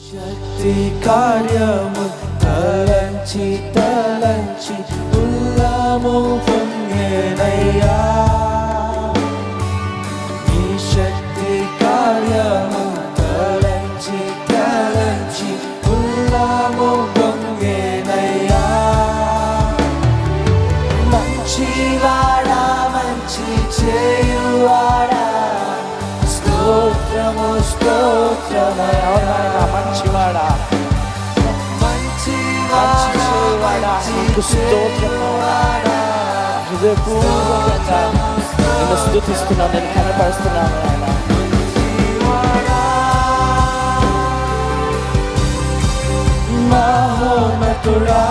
శక్తి కార్యము తలంచి తలంచి ఉల్లము పొంగెనయ్యా. నీ శక్తి కార్యము తలంచి తలంచి ఉల్లము పొంగెనయ్యా. మంచివాడా మంచి చేయువాడా స్తోత్రము స్తోత్రమయ్యా. మంచివాడా మంచివాడా నీకు స్తోత్రమువాడా. హృదయపూర్వకంగా నిన్ను స్తుతిస్తున్నాను, నేను కనపరుస్తున్నాను ఆయన. మహోన్నతుడా